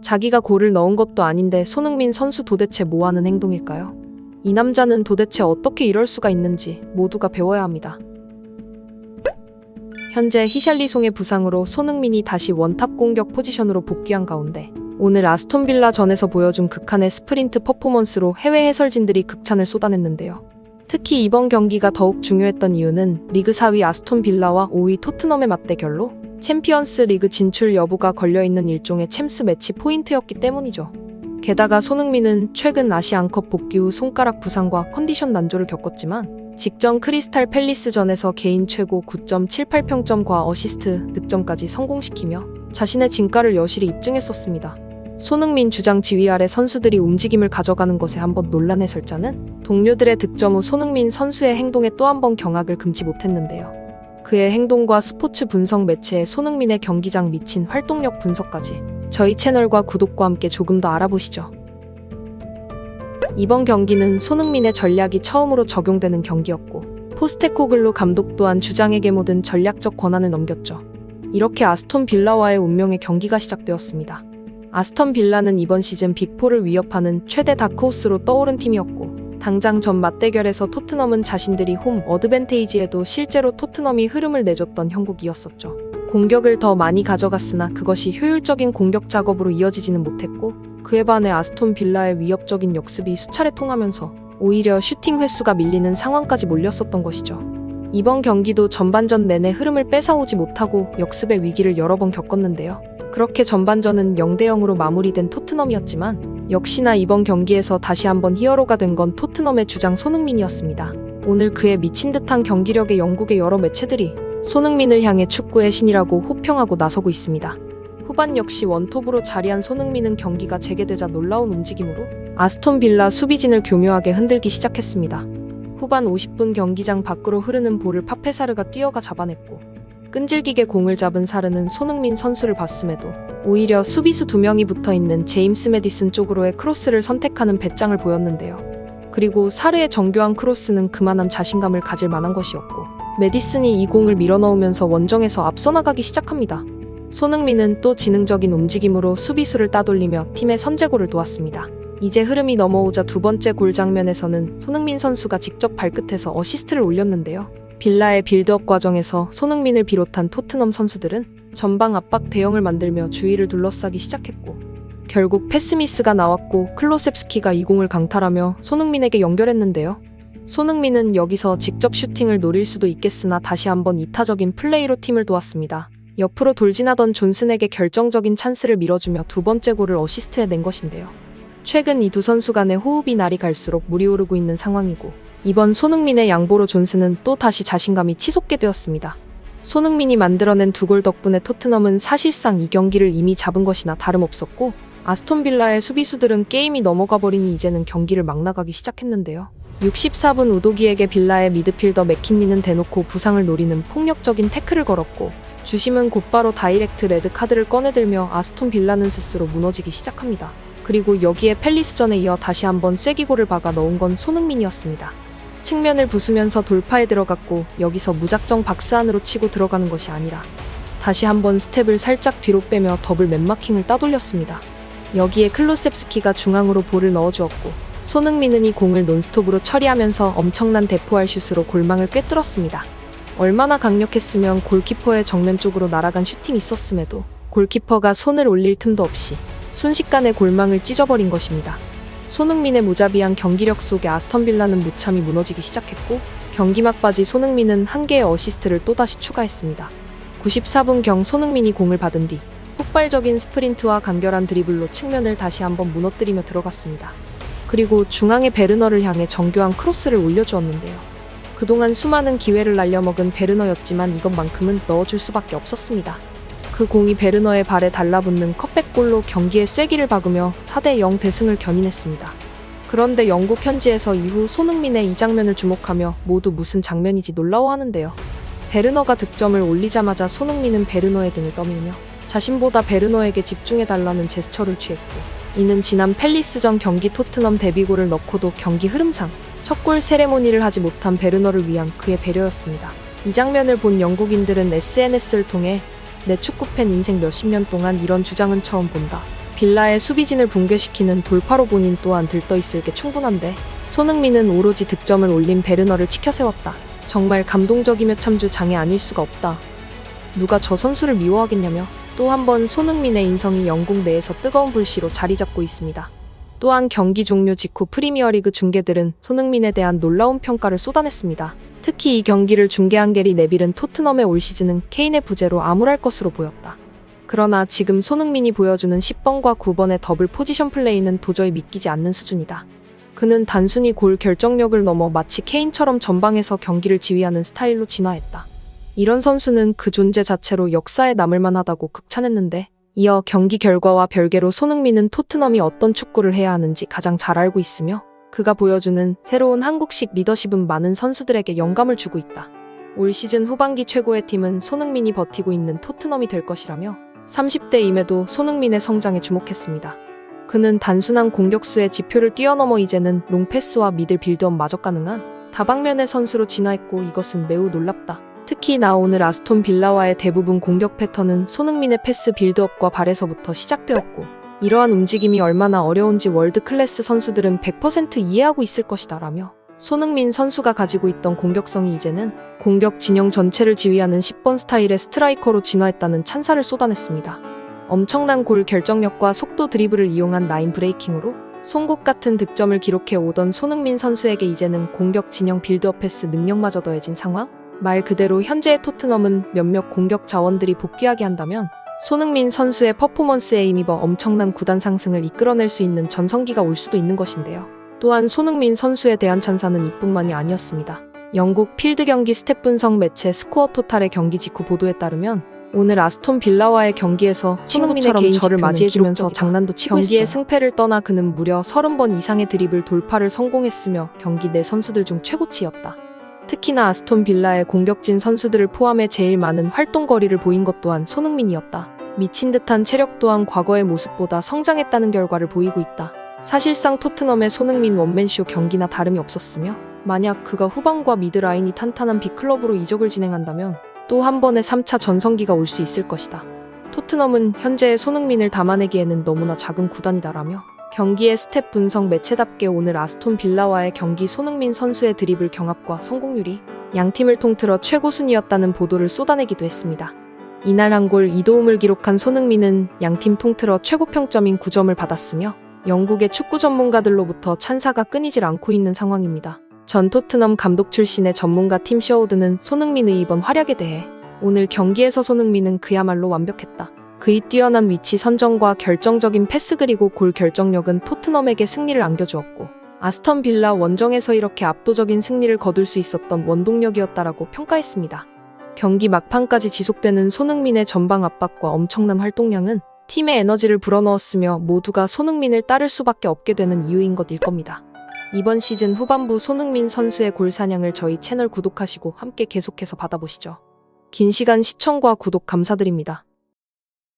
자기가 골을 넣은 것도 아닌데 손흥민 선수 도대체 뭐 하는 행동일까요? 이 남자는 도대체 어떻게 이럴 수가 있는지 모두가 배워야 합니다. 현재 히샬리송의 부상으로 손흥민이 다시 원탑 공격 포지션으로 복귀한 가운데 오늘 아스톤 빌라 전에서 보여준 극한의 스프린트 퍼포먼스로 해외 해설진들이 극찬을 쏟아냈는데요. 특히 이번 경기가 더욱 중요했던 이유는 리그 4위 아스톤 빌라와 5위 토트넘의 맞대결로 챔피언스 리그 진출 여부가 걸려있는 일종의 챔스 매치 포인트였기 때문이죠. 게다가 손흥민은 최근 아시안컵 복귀 후 손가락 부상과 컨디션 난조를 겪었지만 직전 크리스탈 팰리스전에서 개인 최고 9.78평점과 어시스트 득점까지 성공시키며 자신의 진가를 여실히 입증했었습니다. 손흥민 주장 지휘 아래 선수들이 움직임을 가져가는 것에 한번 놀란 해설자는 동료들의 득점 후 손흥민 선수의 행동에 또 한 번 경악을 금치 못했는데요. 그의 행동과 스포츠 분석 매체에 손흥민의 경기장 미친 활동력 분석까지 저희 채널과 구독과 함께 조금 더 알아보시죠. 이번 경기는 손흥민의 전략이 처음으로 적용되는 경기였고 포스테코글루 감독 또한 주장에게 모든 전략적 권한을 넘겼죠. 이렇게 아스톤 빌라와의 운명의 경기가 시작되었습니다. 아스톤 빌라는 이번 시즌 빅4를 위협하는 최대 다크호스로 떠오른 팀이었고 당장 전 맞대결에서 토트넘은 자신들이 홈 어드밴테이지에도 실제로 토트넘이 흐름을 내줬던 형국이었었죠. 공격을 더 많이 가져갔으나 그것이 효율적인 공격 작업으로 이어지지는 못했고 그에 반해 아스톤 빌라의 위협적인 역습이 수차례 통하면서 오히려 슈팅 횟수가 밀리는 상황까지 몰렸었던 것이죠. 이번 경기도 전반전 내내 흐름을 뺏어오지 못하고 역습의 위기를 여러 번 겪었는데요. 그렇게 전반전은 0대0으로 마무리된 토트넘이었지만 역시나 이번 경기에서 다시 한번 히어로가 된 건 토트넘의 주장 손흥민이었습니다. 오늘 그의 미친 듯한 경기력에 영국의 여러 매체들이 손흥민을 향해 축구의 신이라고 호평하고 나서고 있습니다. 후반 역시 원톱으로 자리한 손흥민은 경기가 재개되자 놀라운 움직임으로 아스톤 빌라 수비진을 교묘하게 흔들기 시작했습니다. 후반 50분 경기장 밖으로 흐르는 볼을 파페사르가 뛰어가 잡아냈고 끈질기게 공을 잡은 사르는 손흥민 선수를 봤음에도 오히려 수비수 2명이 붙어있는 제임스 매디슨 쪽으로의 크로스를 선택하는 배짱을 보였는데요. 그리고 사르의 정교한 크로스는 그만한 자신감을 가질 만한 것이었고 매디슨이 이 공을 밀어넣으면서 원정에서 앞서 나가기 시작합니다. 손흥민은 또 지능적인 움직임으로 수비수를 따돌리며 팀의 선제골을 도왔습니다. 이제 흐름이 넘어오자 두 번째 골 장면에서는 손흥민 선수가 직접 발끝에서 어시스트를 올렸는데요. 빌라의 빌드업 과정에서 손흥민을 비롯한 토트넘 선수들은 전방 압박 대형을 만들며 주위를 둘러싸기 시작했고 결국 패스미스가 나왔고 클로셉스키가 이 공을 강탈하며 손흥민에게 연결했는데요. 손흥민은 여기서 직접 슈팅을 노릴 수도 있겠으나 다시 한번 이타적인 플레이로 팀을 도왔습니다. 옆으로 돌진하던 존슨에게 결정적인 찬스를 밀어주며 두 번째 골을 어시스트해낸 것인데요. 최근 이 두 선수 간의 호흡이 날이 갈수록 물이 오르고 있는 상황이고 이번 손흥민의 양보로 존슨은 또 다시 자신감이 치솟게 되었습니다. 손흥민이 만들어낸 두 골 덕분에 토트넘은 사실상 이 경기를 이미 잡은 것이나 다름없었고 아스톤 빌라의 수비수들은 게임이 넘어가 버리니 이제는 경기를 막 나가기 시작했는데요. 64분 우도기에게 빌라의 미드필더 맥킨리는 대놓고 부상을 노리는 폭력적인 태클을 걸었고 주심은 곧바로 다이렉트 레드카드를 꺼내들며 아스톤 빌라는 스스로 무너지기 시작합니다. 그리고 여기에 팰리스전에 이어 다시 한번 쐐기골을 박아 넣은 건 손흥민이었습니다. 측면을 부수면서 돌파에 들어갔고 여기서 무작정 박스 안으로 치고 들어가는 것이 아니라 다시 한번 스텝을 살짝 뒤로 빼며 더블 맨마킹을 따돌렸습니다. 여기에 클로셉스키가 중앙으로 볼을 넣어주었고 손흥민은 이 공을 논스톱으로 처리하면서 엄청난 대포알 슛으로 골망을 꿰뚫었습니다. 얼마나 강력했으면 골키퍼의 정면 쪽으로 날아간 슈팅이 있었음에도 골키퍼가 손을 올릴 틈도 없이 순식간에 골망을 찢어버린 것입니다. 손흥민의 무자비한 경기력 속에 아스톤 빌라는 무참히 무너지기 시작했고 경기 막바지 손흥민은 한 개의 어시스트를 또다시 추가했습니다. 94분경 손흥민이 공을 받은 뒤 폭발적인 스프린트와 간결한 드리블로 측면을 다시 한번 무너뜨리며 들어갔습니다. 그리고 중앙의 베르너를 향해 정교한 크로스를 올려주었는데요. 그동안 수많은 기회를 날려먹은 베르너였지만 이것만큼은 넣어줄 수밖에 없었습니다. 그 공이 베르너의 발에 달라붙는 컵백골로 경기에 쐐기를 박으며 4대0 대승을 견인했습니다. 그런데 영국 현지에서 이후 손흥민의 이 장면을 주목하며 모두 무슨 장면이지 놀라워하는데요. 베르너가 득점을 올리자마자 손흥민은 베르너의 등을 떠밀며 자신보다 베르너에게 집중해달라는 제스처를 취했고 이는 지난 팰리스전 경기 토트넘 데뷔골을 넣고도 경기 흐름상 첫 골 세레모니를 하지 못한 베르너를 위한 그의 배려였습니다. 이 장면을 본 영국인들은 SNS를 통해 내 축구팬 인생 몇십 년 동안 이런 주장은 처음 본다. 빌라의 수비진을 붕괴시키는 돌파로 본인 또한 들떠있을 게 충분한데 손흥민은 오로지 득점을 올린 베르너를 치켜세웠다. 정말 감동적이며 참주 장애 아닐 수가 없다. 누가 저 선수를 미워하겠냐며 또 한 번 손흥민의 인성이 영국 내에서 뜨거운 불씨로 자리 잡고 있습니다. 또한 경기 종료 직후 프리미어리그 중계들은 손흥민에 대한 놀라운 평가를 쏟아냈습니다. 특히 이 경기를 중계한 게리 네빌은 토트넘의 올 시즌은 케인의 부재로 암울할 것으로 보였다. 그러나 지금 손흥민이 보여주는 10번과 9번의 더블 포지션 플레이는 도저히 믿기지 않는 수준이다. 그는 단순히 골 결정력을 넘어 마치 케인처럼 전방에서 경기를 지휘하는 스타일로 진화했다. 이런 선수는 그 존재 자체로 역사에 남을 만하다고 극찬했는데 이어 경기 결과와 별개로 손흥민은 토트넘이 어떤 축구를 해야 하는지 가장 잘 알고 있으며 그가 보여주는 새로운 한국식 리더십은 많은 선수들에게 영감을 주고 있다. 올 시즌 후반기 최고의 팀은 손흥민이 버티고 있는 토트넘이 될 것이라며 30대임에도 손흥민의 성장에 주목했습니다. 그는 단순한 공격수의 지표를 뛰어넘어 이제는 롱패스와 미들 빌드업마저 가능한 다방면의 선수로 진화했고 이것은 매우 놀랍다. 특히나 오늘 아스톤 빌라와의 대부분 공격 패턴은 손흥민의 패스 빌드업과 발에서부터 시작되었고 이러한 움직임이 얼마나 어려운지 월드클래스 선수들은 100% 이해하고 있을 것이다 라며 손흥민 선수가 가지고 있던 공격성이 이제는 공격 진영 전체를 지휘하는 10번 스타일의 스트라이커로 진화했다는 찬사를 쏟아냈습니다. 엄청난 골 결정력과 속도 드리블을 이용한 라인 브레이킹으로 송곳 같은 득점을 기록해 오던 손흥민 선수에게 이제는 공격 진영 빌드업 패스 능력마저 더해진 상황? 말 그대로 현재의 토트넘은 몇몇 공격 자원들이 복귀하게 한다면 손흥민 선수의 퍼포먼스에 힘입어 엄청난 구단 상승을 이끌어낼 수 있는 전성기가 올 수도 있는 것인데요. 또한 손흥민 선수에 대한 찬사는 이뿐만이 아니었습니다. 영국 필드 경기 스탯 분석 매체 스코어 토탈의 경기 직후 보도에 따르면 오늘 아스톤 빌라와의 경기에서 손흥민의 개인 저를 맞이해주면서 장난도 치고 경기의 승패를 떠나 그는 무려 30번 이상의 드리블 돌파를 성공했으며 경기 내 선수들 중 최고치였다. 특히나 아스톤 빌라의 공격진 선수들을 포함해 제일 많은 활동거리를 보인 것 또한 손흥민이었다. 미친 듯한 체력 또한 과거의 모습보다 성장했다는 결과를 보이고 있다. 사실상 토트넘의 손흥민 원맨쇼 경기나 다름이 없었으며 만약 그가 후방과 미드라인이 탄탄한 빅클럽으로 이적을 진행한다면 또 한 번의 3차 전성기가 올 수 있을 것이다. 토트넘은 현재의 손흥민을 담아내기에는 너무나 작은 구단이다라며 경기의 스탯 분석 매체답게 오늘 아스톤 빌라와의 경기 손흥민 선수의 드리블 경합과 성공률이 양팀을 통틀어 최고 순위였다는 보도를 쏟아내기도 했습니다. 이날 한 골 2도움을 기록한 손흥민은 양팀 통틀어 최고 평점인 9점을 받았으며 영국의 축구 전문가들로부터 찬사가 끊이질 않고 있는 상황입니다. 전 토트넘 감독 출신의 전문가 팀 셔우드는 손흥민의 이번 활약에 대해 오늘 경기에서 손흥민은 그야말로 완벽했다. 그의 뛰어난 위치 선정과 결정적인 패스 그리고 골 결정력은 토트넘에게 승리를 안겨주었고 아스턴 빌라 원정에서 이렇게 압도적인 승리를 거둘 수 있었던 원동력이었다라고 평가했습니다. 경기 막판까지 지속되는 손흥민의 전방 압박과 엄청난 활동량은 팀의 에너지를 불어넣었으며 모두가 손흥민을 따를 수밖에 없게 되는 이유인 것일 겁니다. 이번 시즌 후반부 손흥민 선수의 골 사냥을 저희 채널 구독하시고 함께 계속해서 받아보시죠. 긴 시간 시청과 구독 감사드립니다.